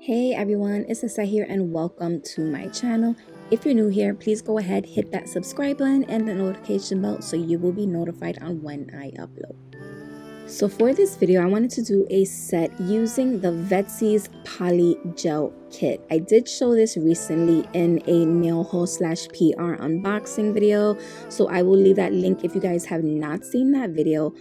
Hey everyone, it's Lissette here and welcome to my channel. If you're new here, please go ahead, hit that subscribe button and the notification bell so you will be notified on when I upload. So for this video, I wanted to do a set using the Vettsy's Poly Gel Kit. I did show this recently in a nail haul / PR unboxing video, so I will leave that link if you guys have not seen that video.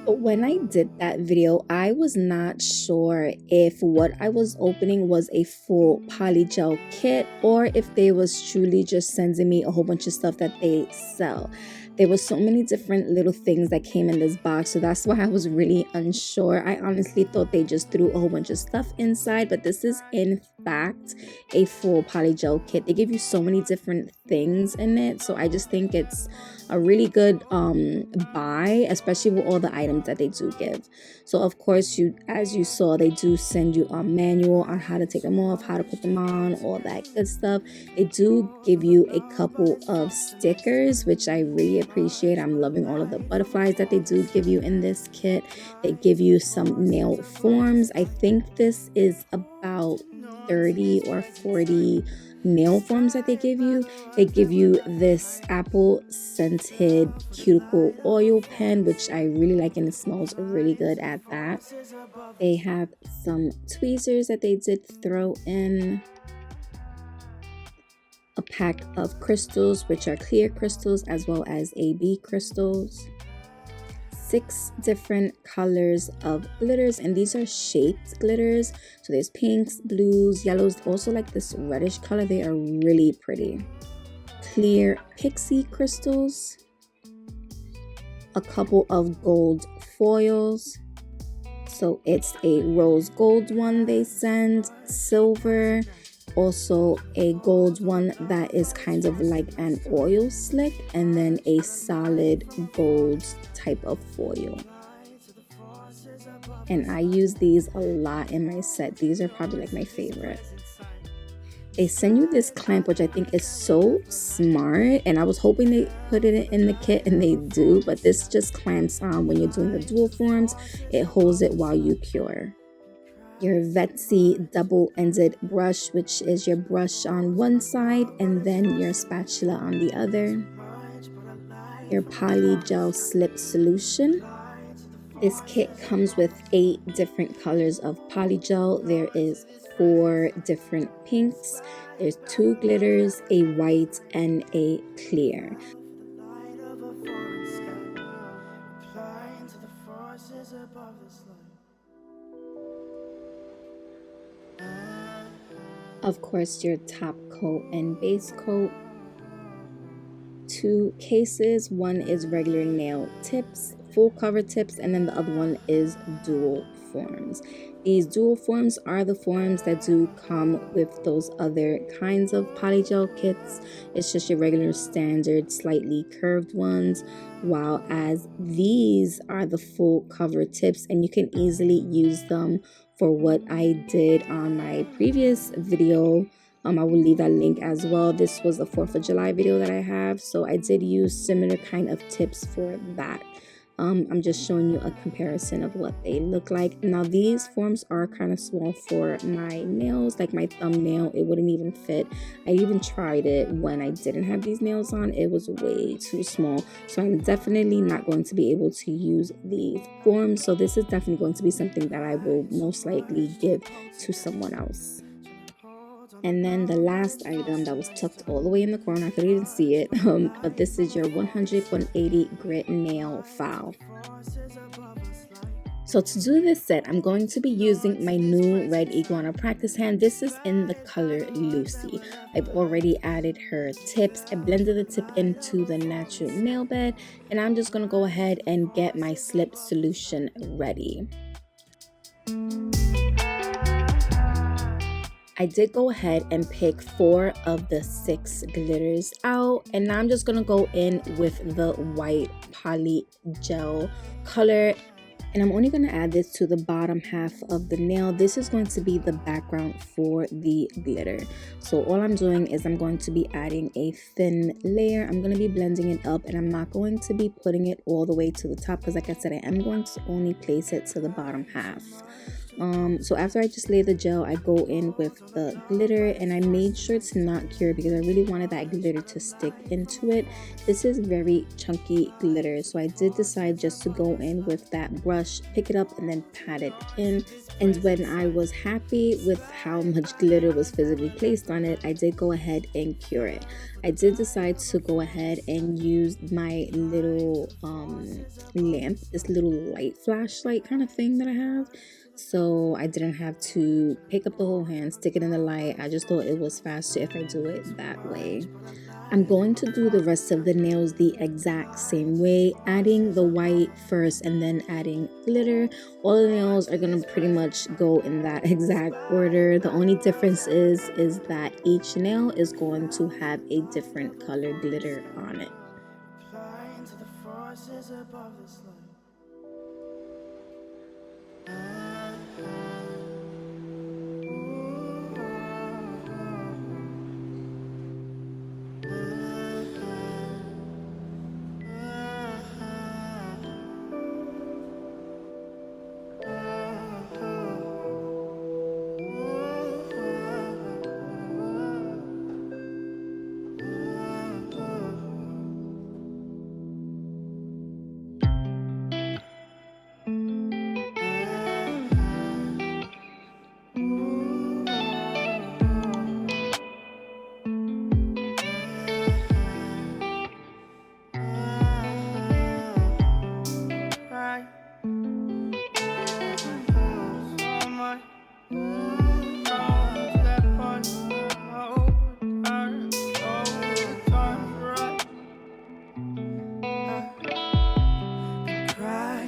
But when I did that video, I was not sure if what I was opening was a full polygel kit or if they was truly just sending me a whole bunch of stuff that they sell. There were so many different little things that came in this box, so that's why I was really unsure. I honestly thought they just threw a whole bunch of stuff inside, but this is in fact a full polygel kit. They give you so many different things in it, so I just think it's a really good buy, especially with all the items that they do give. So of course, as you saw, they do send you a manual on how to take them off, how to put them on, all that good stuff. They do give you a couple of stickers, which I really appreciate. I'm loving all of the butterflies that they do give you in this kit. They give you some nail forms. I think this is about 30 or 40 nail forms that they give you. They give you this apple scented cuticle oil pen, which I really like, and it smells really good at that. They have some tweezers that they did throw in, a pack of crystals, which are clear crystals as well as AB crystals, 6 different colors of glitters, and these are shaped glitters. So there's pinks, blues, yellows, also like this reddish color. They are really pretty. Clear pixie crystals, a couple of gold foils. So it's a rose gold one they send, silver, also a gold one that is kind of like an oil slick, and then a solid gold type of foil. And I use these a lot in my set. These are probably like my favorite. They send you this clamp, which I think is so smart, and I was hoping they put it in the kit, and they do, but this just clamps on when you're doing the dual forms. It holds it while you cure. Your Vettsy double-ended brush, which is your brush on one side and then your spatula on the other. Your poly gel slip solution. This kit comes with 8 different colors of poly gel. There is 4 different pinks. There's 2 glitters, a white, and a clear. Of course, your top coat and base coat. 2 cases. One is regular nail tips, full cover tips, and then the other one is dual forms. These dual forms are the forms that do come with those other kinds of polygel kits. It's just your regular standard slightly curved ones, while as these are the full cover tips, and you can easily use them for what I did on my previous video. I will leave that link as well. This was the 4th of July video that I have, so I did use similar kind of tips for that. I'm just showing you a comparison of what they look like. Now these forms are kind of small for my nails, like my thumbnail. It wouldn't even fit. I even tried it when I didn't have these nails on. It was way too small, so I'm definitely not going to be able to use these forms. So this is definitely going to be something that I will most likely give to someone else. And then the last item that was tucked all the way in the corner, I couldn't even see it, but this is your 100/180 grit nail file. So to do this set, I'm going to be using my new red iguana practice hand. This is in the color Lucy. I've already added her tips. I blended the tip into the natural nail bed, and I'm just going to go ahead and get my slip solution ready. I did go ahead and pick 4 of the 6 glitters out, and now I'm just going to go in with the white poly gel color, and I'm only going to add this to the bottom half of the nail. This is going to be the background for the glitter. So all I'm doing is I'm going to be adding a thin layer. I'm going to be blending it up, and I'm not going to be putting it all the way to the top because, like I said, I am going to only place it to the bottom half. So after I just lay the gel, I go in with the glitter, and I made sure it's not cured because I really wanted that glitter to stick into it. This is very chunky glitter, so I did decide just to go in with that brush, pick it up, and then pat it in. And when I was happy with how much glitter was physically placed on it, I did go ahead and cure it. I did decide to go ahead and use my little lamp, this little light flashlight kind of thing that I have. So I didn't have to pick up the whole hand, stick it in the light. I just thought it was faster if I do it that way. I'm going to do the rest of the nails the exact same way, adding the white first and then adding glitter. All the nails are going to pretty much go in that exact order. The only difference is that each nail is going to have a different color glitter on it.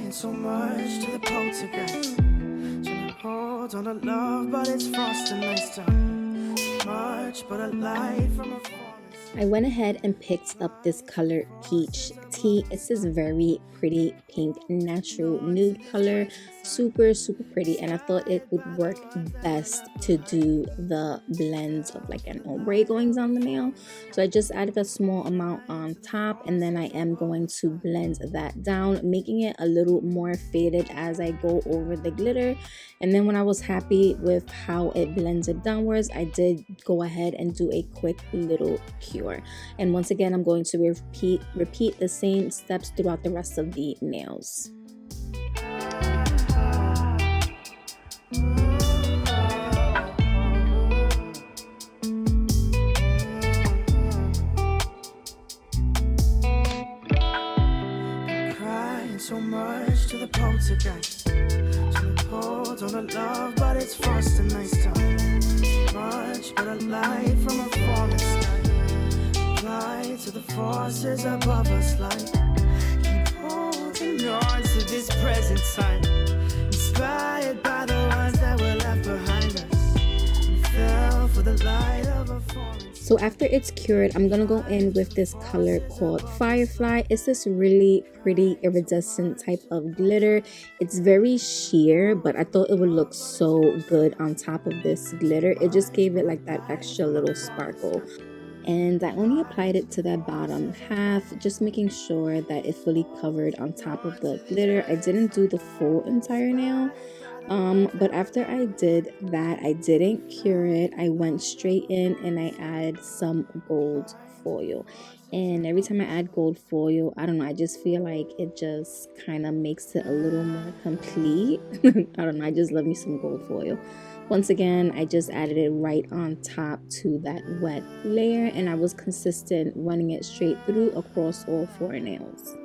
So much to the poltergeist. Trying to hold on to love, but it's frosting nice time. Much but a light from a forest. I went ahead and picked up this color Peach Tea. It's this very pretty pink natural nude color, super pretty, and I thought it would work best to do the blends of like an ombre goings on the nail. So I just added a small amount on top, and then I am going to blend that down, making it a little more faded as I go over the glitter. And then when I was happy with how it blended downwards, I did go ahead and do a quick little cure. And once again, I'm going to repeat the same steps throughout the rest of the nails. Crying so much to the poltergeist. Trying to hold on to love, but it's frosting nice time. Much but a light from a falling sky. Apply to the forces above us like. To this present time, inspired by the ones that were left behind us, we fell for the light of a falling. So after it's cured, I'm gonna go in with this color called Firefly. It's this really pretty iridescent type of glitter. It's very sheer, but I thought it would look so good on top of this glitter. It just gave it like that extra little sparkle. And I only applied it to that bottom half, just making sure that it fully covered on top of the glitter. I didn't do the full entire nail, but after I did that, I didn't cure it. I went straight in and I added some gold foil. And every time I add gold foil, I don't know, I just feel like it just kind of makes it a little more complete. I don't know, I just love me some gold foil. Once again, I just added it right on top to that wet layer, and I was consistent running it straight through across all 4 nails.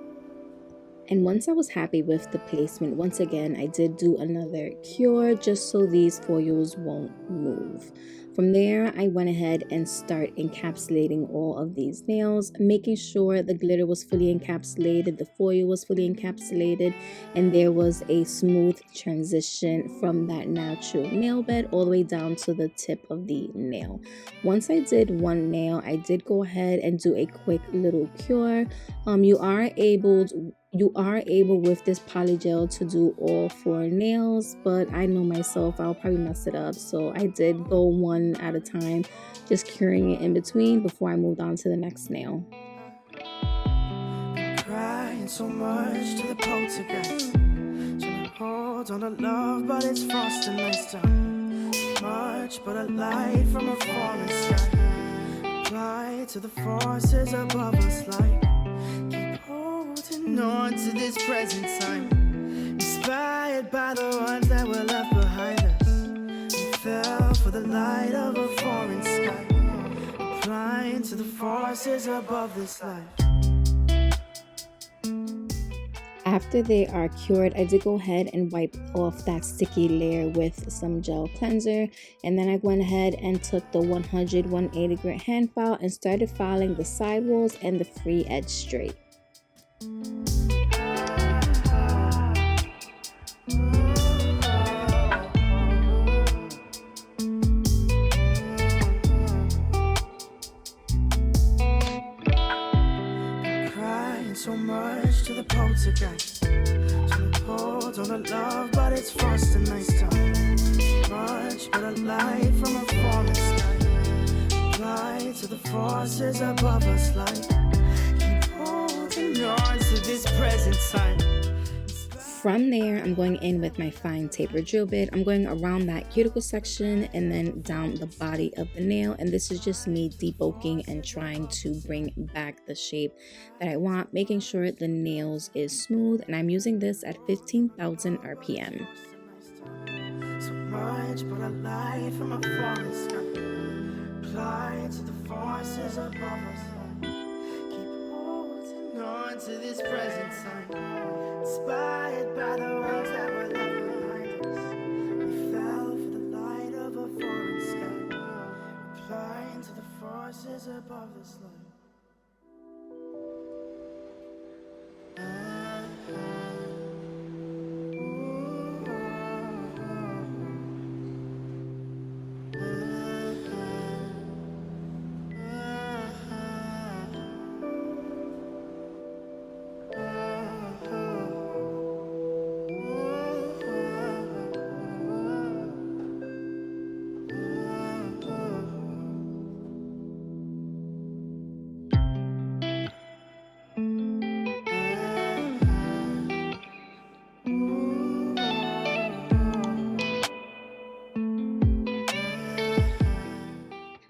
And once I was happy with the placement, once again, I did do another cure just so these foils won't move. From there, I went ahead and start encapsulating all of these nails, making sure the glitter was fully encapsulated, the foil was fully encapsulated, and there was a smooth transition from that natural nail bed all the way down to the tip of the nail. Once I did one nail, I did go ahead and do a quick little cure. You are able with this polygel to do all 4 nails, but I know myself, I'll probably mess it up. So I did go one at a time, just curing it in between before I moved on to the next nail. Crying so much to the poltergeist. hold on to love, but it's frosting nice time. Much but a light from a falling sky. Apply to the forces above us like keep holding on to this present time. Inspired by the ones that were left behind us. We fell for the light of a foreign sky. Applying to the forces above this life. After they are cured, I did go ahead and wipe off that sticky layer with some gel cleanser, and then I went ahead and took the 180 grit hand file and started filing the side walls and the free edge straight. So much to the poltergeist. Trying to hold on to love, but it's frosting nice time. Much but a light from a falling sky. Apply to the forces above us like keep holding on to this present time. From there, I'm going in with my fine taper drill bit. I'm going around that cuticle section and then down the body of the nail. And this is just me debulking and trying to bring back the shape that I want, making sure the nails is smooth. And I'm using this at 15,000 RPM. So much but a light from a falling sky. Apply to the forces above us. Keep holding on to this present time. Inspired by the ones that were left behind us. We fell for the light of a foreign sky. Applying to the forces above this light.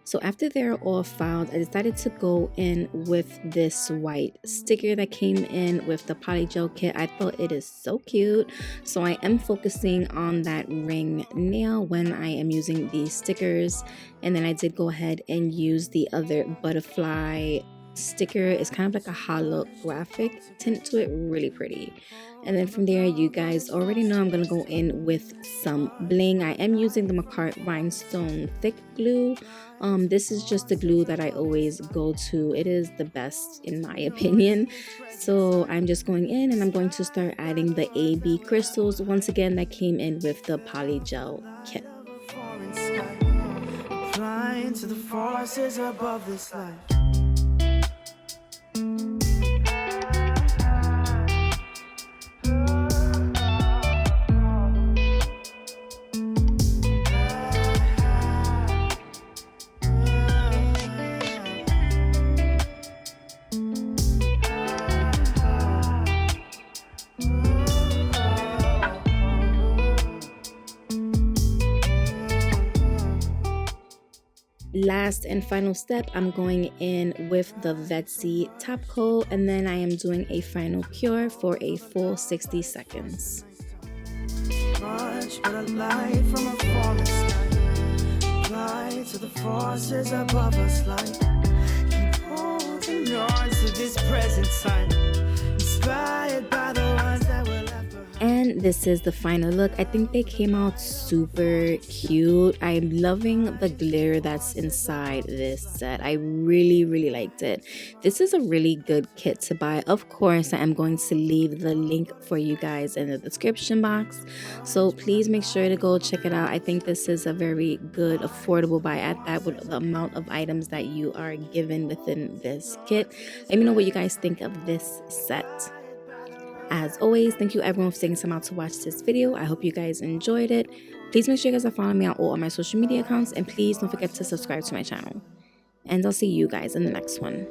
So after they're all filed, I decided to go in with this white sticker that came in with the poly gel kit. I thought it is so cute. So I am focusing on that ring nail when I am using these stickers. And then I did go ahead and use the other butterfly sticker. It's kind of like a holographic tint to it, really pretty. And then from there, you guys already know I'm going to go in with some bling. I am using the McCart Rhinestone Thick Glue. This is just the glue that I always go to. It is the best in my opinion. So I'm just going in and I'm going to start adding the AB crystals. Once again, that came in with the poly gel kit. Applying to the forces above this life. Last and final step, I'm going in with the Vettsy top coat, and then I am doing a final cure for a full 60 seconds. Much but a light from a falling sky. Apply to the forces above us like keep holding on to this present time. Inspired by the ones that were left behind. And this is the final look. I think they came out super cute. I'm loving the glitter that's inside this set. I really liked it. This is a really good kit to buy. Of course, I am going to leave the link for you guys in the description box. So please make sure to go check it out. I think this is a very good, affordable buy at that with the amount of items that you are given within this kit. Let me know what you guys think of this set. As always, thank you everyone for taking some out to watch this video. I hope you guys enjoyed it. Please make sure you guys are following me on all of my social media accounts, and please don't forget to subscribe to my channel. And I'll see you guys in the next one.